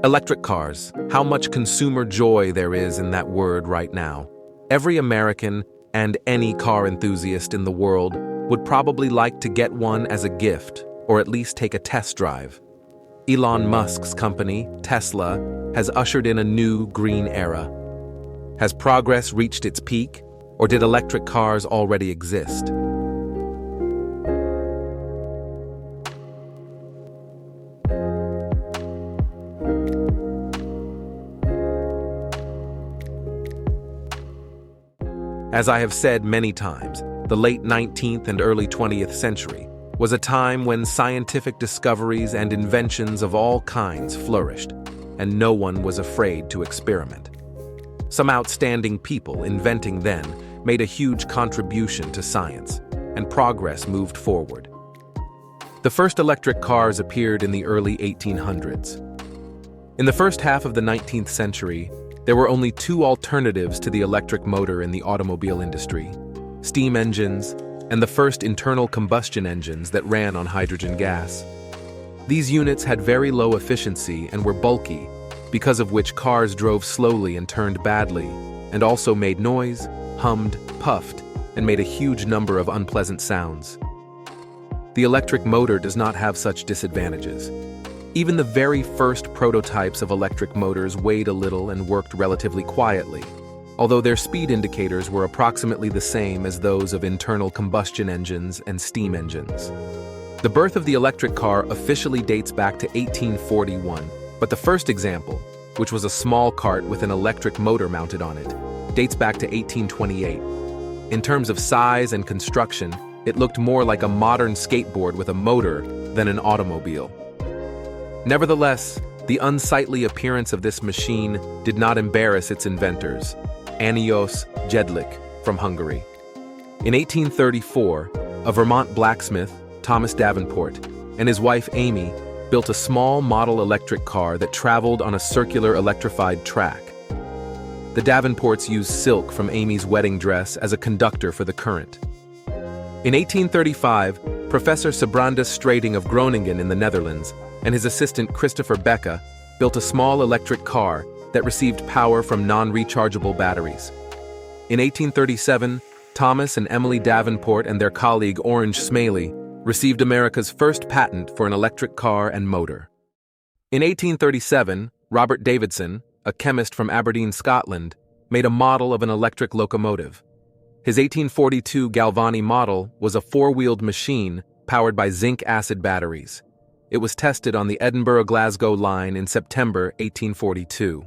Electric cars. How much consumer joy there is in that word right now. Every American and any car enthusiast in the world would probably like to get one as a gift, or at least take a test drive. Elon Musk's company, Tesla, has ushered in a new green era. Has progress reached its peak, or did electric cars already exist? As I have said many times, the late 19th and early 20th century was a time when scientific discoveries and inventions of all kinds flourished, and no one was afraid to experiment. Some outstanding people inventing then made a huge contribution to science, and progress moved forward. The first electric cars appeared in the early 1800s. In the first half of the 19th century, there were only two alternatives to the electric motor in the automobile industry: steam engines and the first internal combustion engines that ran on hydrogen gas. These units had very low efficiency and were bulky, because of which cars drove slowly and turned badly, and also made noise, hummed, puffed, and made a huge number of unpleasant sounds. The electric motor does not have such disadvantages. Even the very first prototypes of electric motors weighed a little and worked relatively quietly, although their speed indicators were approximately the same as those of internal combustion engines and steam engines. The birth of the electric car officially dates back to 1841, but the first example, which was a small cart with an electric motor mounted on it, dates back to 1828. In terms of size and construction, it looked more like a modern skateboard with a motor than an automobile. Nevertheless, the unsightly appearance of this machine did not embarrass its inventors, Anios Jedlik from Hungary. In 1834, a Vermont blacksmith, Thomas Davenport, and his wife Amy built a small model electric car that traveled on a circular electrified track. The Davenports used silk from Amy's wedding dress as a conductor for the current. In 1835, Professor Sabrandus Strating of Groningen in the Netherlands and his assistant Christopher Becke built a small electric car that received power from non-rechargeable batteries. In 1837, Thomas and Emily Davenport and their colleague Orange Smaley received America's first patent for an electric car and motor. In 1837, Robert Davidson, a chemist from Aberdeen, Scotland, made a model of an electric locomotive. His 1842 Galvani model was a four-wheeled machine powered by zinc acid batteries. It was tested on the Edinburgh-Glasgow line in September 1842.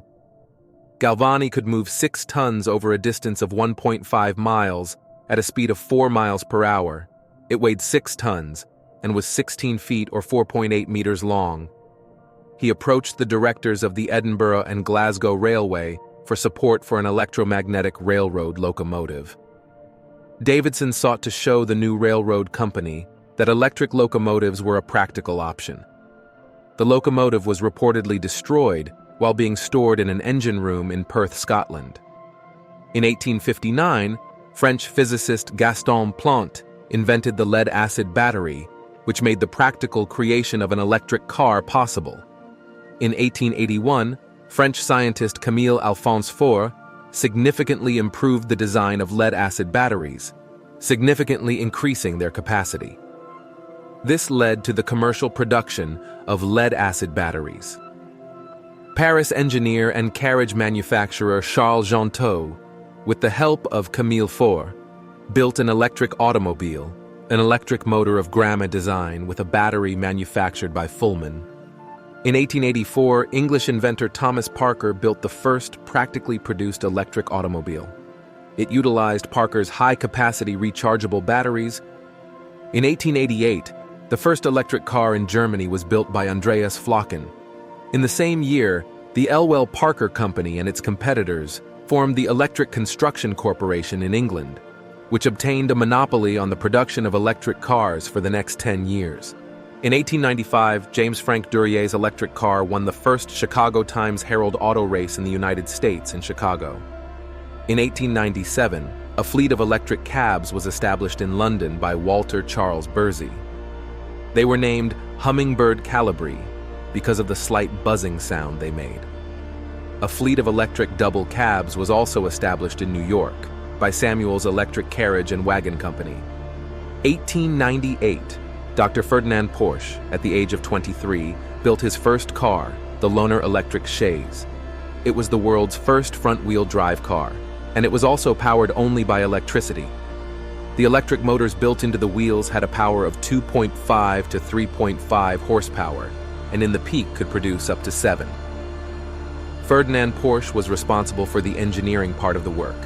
Galvani could move 6 tons over a distance of 1.5 miles at a speed of 4 miles per hour. It weighed 6 tons and was 16 feet or 4.8 meters long. He approached the directors of the Edinburgh and Glasgow Railway for support for an electromagnetic railroad locomotive. Davidson sought to show the new railroad company that electric locomotives were a practical option. The locomotive was reportedly destroyed while being stored in an engine room in Perth, Scotland. In 1859, French physicist Gaston Plante invented the lead-acid battery, which made the practical creation of an electric car possible. In 1881, French scientist Camille Alphonse Faure significantly improved the design of lead-acid batteries, significantly increasing their capacity. This led to the commercial production of lead-acid batteries. Paris engineer and carriage manufacturer Charles Jonteau, with the help of Camille Faure, built an electric automobile, an electric motor of Gramme design with a battery manufactured by Fullman. In 1884, English inventor Thomas Parker built the first practically produced electric automobile. It utilized Parker's high-capacity rechargeable batteries. In 1888, the first electric car in Germany was built by Andreas Flocken. In the same year, the Elwell Parker Company and its competitors formed the Electric Construction Corporation in England, which obtained a monopoly on the production of electric cars for the next 10 years. In 1895, James Frank Duryea's electric car won the first Chicago Times-Herald auto race in the United States in Chicago. In 1897, a fleet of electric cabs was established in London by Walter Charles Bursey. They were named Hummingbird Calibri, because of the slight buzzing sound they made. A fleet of electric double cabs was also established in New York by Samuel's Electric Carriage and Wagon Company. 1898, Dr. Ferdinand Porsche, at the age of 23, built his first car, the Lohner electric chaise. It was the world's first front-wheel drive car, and it was also powered only by electricity. The electric motors built into the wheels had a power of 2.5 to 3.5 horsepower, and in the peak could produce up to 7. Ferdinand Porsche was responsible for the engineering part of the work.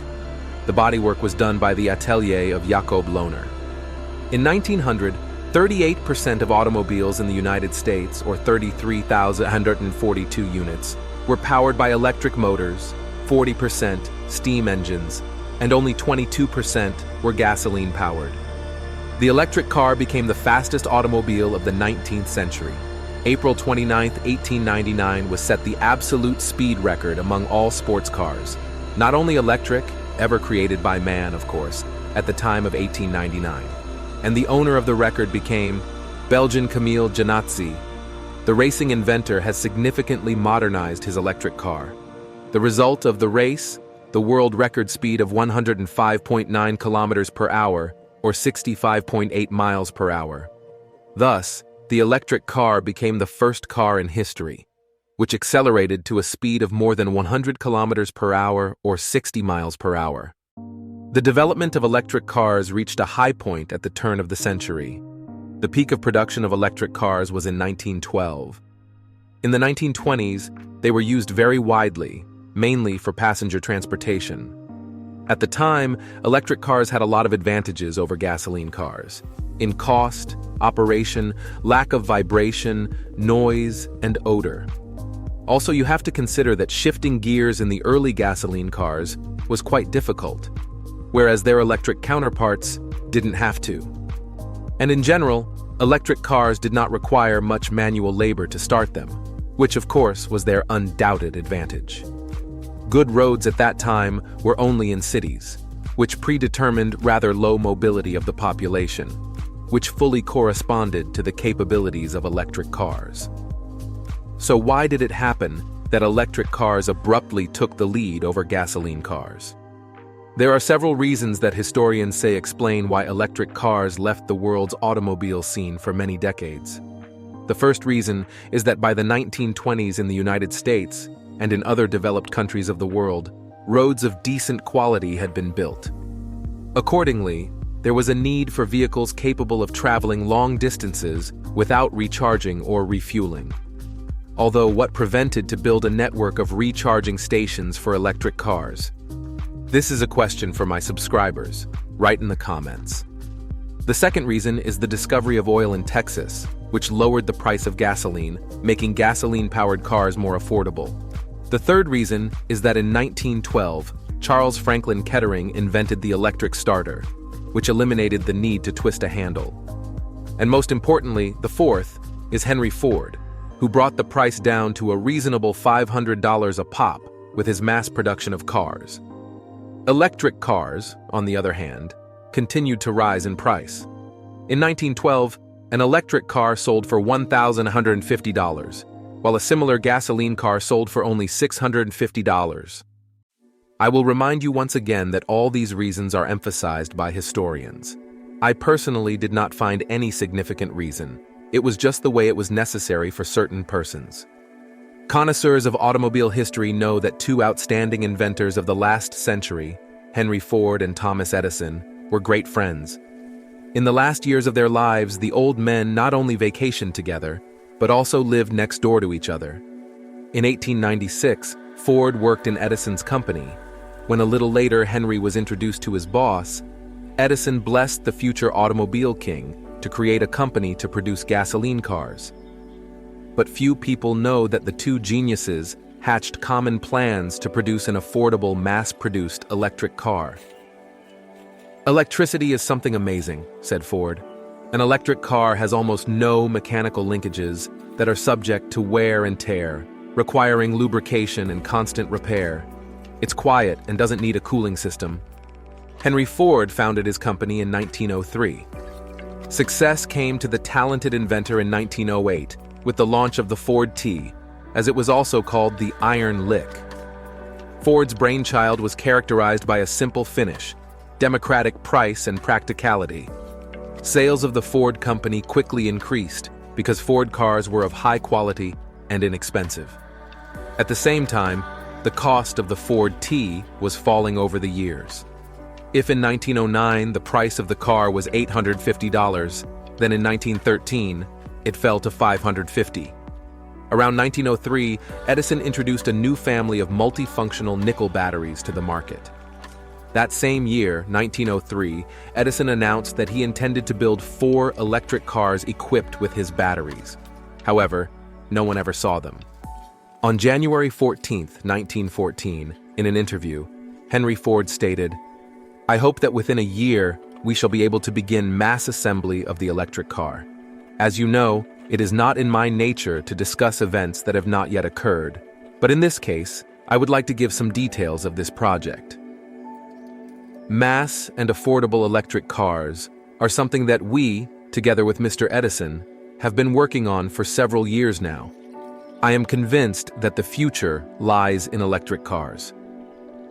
The bodywork was done by the atelier of Jacob Lohner. In 1900, 38% of automobiles in the United States, or 33,142 units, were powered by electric motors, 40% steam engines, and only 22% were gasoline-powered. The electric car became the fastest automobile of the 19th century. April 29, 1899 was set the absolute speed record among all sports cars, not only electric, ever created by man, of course, at the time of 1899. And the owner of the record became Belgian Camille Janotzi. The racing inventor has significantly modernized his electric car. The result of the race, the world record speed of 105.9 kilometers per hour, or 65.8 miles per hour. Thus, the electric car became the first car in history, which accelerated to a speed of more than 100 kilometers per hour, or 60 miles per hour. The development of electric cars reached a high point at the turn of the century. The peak of production of electric cars was in 1912. In the 1920s, they were used very widely, mainly for passenger transportation. At the time, electric cars had a lot of advantages over gasoline cars. In cost, operation, lack of vibration, noise, and odor. Also, you have to consider that shifting gears in the early gasoline cars was quite difficult, whereas their electric counterparts didn't have to. And in general, electric cars did not require much manual labor to start them, which of course was their undoubted advantage. Good roads at that time were only in cities, which predetermined rather low mobility of the population, which fully corresponded to the capabilities of electric cars. So why did it happen that electric cars abruptly took the lead over gasoline cars? There are several reasons that historians say explain why electric cars left the world's automobile scene for many decades. The first reason is that by the 1920s in the United States and in other developed countries of the world, roads of decent quality had been built. Accordingly, there was a need for vehicles capable of traveling long distances without recharging or refueling. Although what prevented to build a network of recharging stations for electric cars? This is a question for my subscribers. Write in the comments. The second reason is the discovery of oil in Texas, which lowered the price of gasoline, making gasoline-powered cars more affordable. The third reason is that in 1912, Charles Franklin Kettering invented the electric starter, which eliminated the need to twist a handle. And most importantly, the fourth is Henry Ford, who brought the price down to a reasonable $500 a pop with his mass production of cars. Electric cars, on the other hand, continued to rise in price. In 1912, an electric car sold for $1,150, while a similar gasoline car sold for only $650. I will remind you once again that all these reasons are emphasized by historians. I personally did not find any significant reason. It was just the way it was necessary for certain persons. Connoisseurs of automobile history know that two outstanding inventors of the last century, Henry Ford and Thomas Edison, were great friends. In the last years of their lives, the old men not only vacationed together, but also lived next door to each other. In 1896, Ford worked in Edison's company. When a little later Henry was introduced to his boss, Edison blessed the future automobile king to create a company to produce gasoline cars. But few people know that the two geniuses hatched common plans to produce an affordable, mass-produced electric car. "Electricity is something amazing," said Ford. "An electric car has almost no mechanical linkages that are subject to wear and tear, requiring lubrication and constant repair. It's quiet and doesn't need a cooling system." Henry Ford founded his company in 1903. Success came to the talented inventor in 1908, with the launch of the Ford T, as it was also called the Iron Lick. Ford's brainchild was characterized by a simple finish, democratic price, and practicality. Sales of the Ford company quickly increased because Ford cars were of high quality and inexpensive. At the same time, the cost of the Ford T was falling over the years. If in 1909 the price of the car was $850, then in 1913 it fell to $550. Around 1903, Edison introduced a new family of multifunctional nickel batteries to the market. That same year, 1903, Edison announced that he intended to build 4 electric cars equipped with his batteries. However, no one ever saw them. On January 14, 1914, in an interview, Henry Ford stated, "I hope that within a year we shall be able to begin mass assembly of the electric car. As you know, it is not in my nature to discuss events that have not yet occurred, but in this case, I would like to give some details of this project." Mass and affordable electric cars are something that we, together with Mr. Edison, have been working on for several years now. I am convinced that the future lies in electric cars.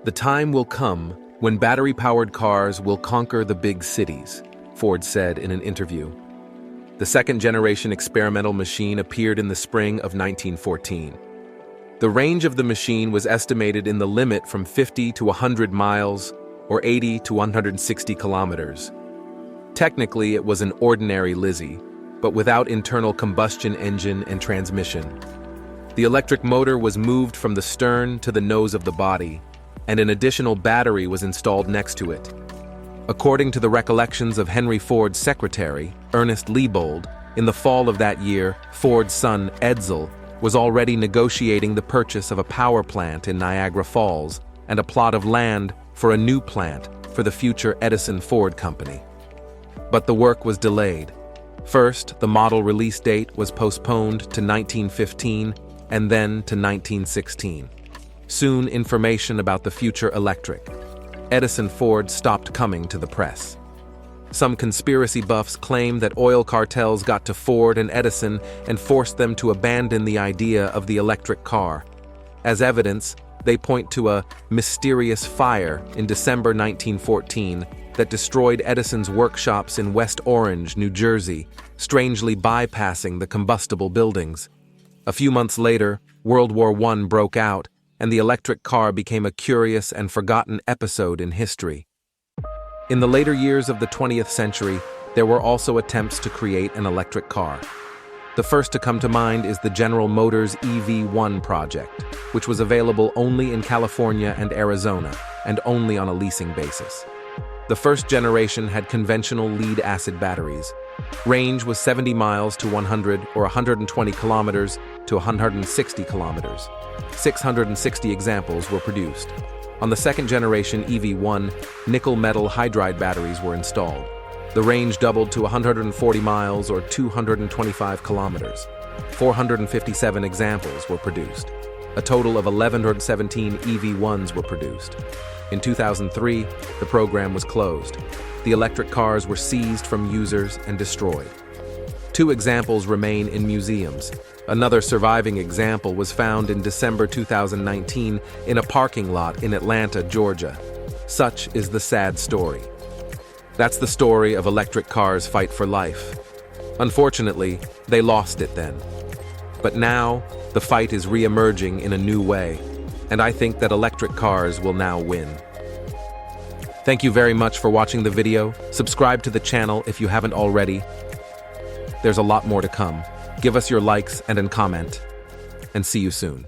The time will come when battery-powered cars will conquer the big cities, Ford said in an interview. The second-generation experimental machine appeared in the spring of 1914. The range of the machine was estimated in the limit from 50 to 100 miles, or 80 to 160 kilometers. Technically, it was an ordinary Lizzie, but without internal combustion engine and transmission. The electric motor was moved from the stern to the nose of the body, and an additional battery was installed next to it. According to the recollections of Henry Ford's secretary, Ernest Liebold, in the fall of that year, Ford's son, Edsel, was already negotiating the purchase of a power plant in Niagara Falls and a plot of land for a new plant for the future Edison Ford Company. But the work was delayed. First, the model release date was postponed to 1915 and then to 1916. Soon, information about the future electric Edison Ford stopped coming to the press. Some conspiracy buffs claim that oil cartels got to Ford and Edison and forced them to abandon the idea of the electric car. As evidence, they point to a mysterious fire in December 1914 that destroyed Edison's workshops in West Orange, New Jersey, strangely bypassing the combustible buildings. A few months later, World War I broke out, and the electric car became a curious and forgotten episode in history. In the later years of the 20th century, there were also attempts to create an electric car. The first to come to mind is the General Motors EV1 project, which was available only in California and Arizona, and only on a leasing basis. The first generation had conventional lead-acid batteries. Range was 70 miles to 100 or 120 kilometers to 160 kilometers. 660 examples were produced. On the second generation EV1, nickel-metal hydride batteries were installed. The range doubled to 140 miles or 225 kilometers. 457 examples were produced. A total of 1,117 EV1s were produced. In 2003, the program was closed. The electric cars were seized from users and destroyed. 2 examples remain in museums. Another surviving example was found in December 2019 in a parking lot in Atlanta, Georgia. Such is the sad story. That's the story of electric cars' fight for life. Unfortunately, they lost it then. But now, the fight is re-emerging in a new way, and I think that electric cars will now win. Thank you very much for watching the video. Subscribe to the channel if you haven't already. There's a lot more to come. Give us your likes and a comment, and see you soon.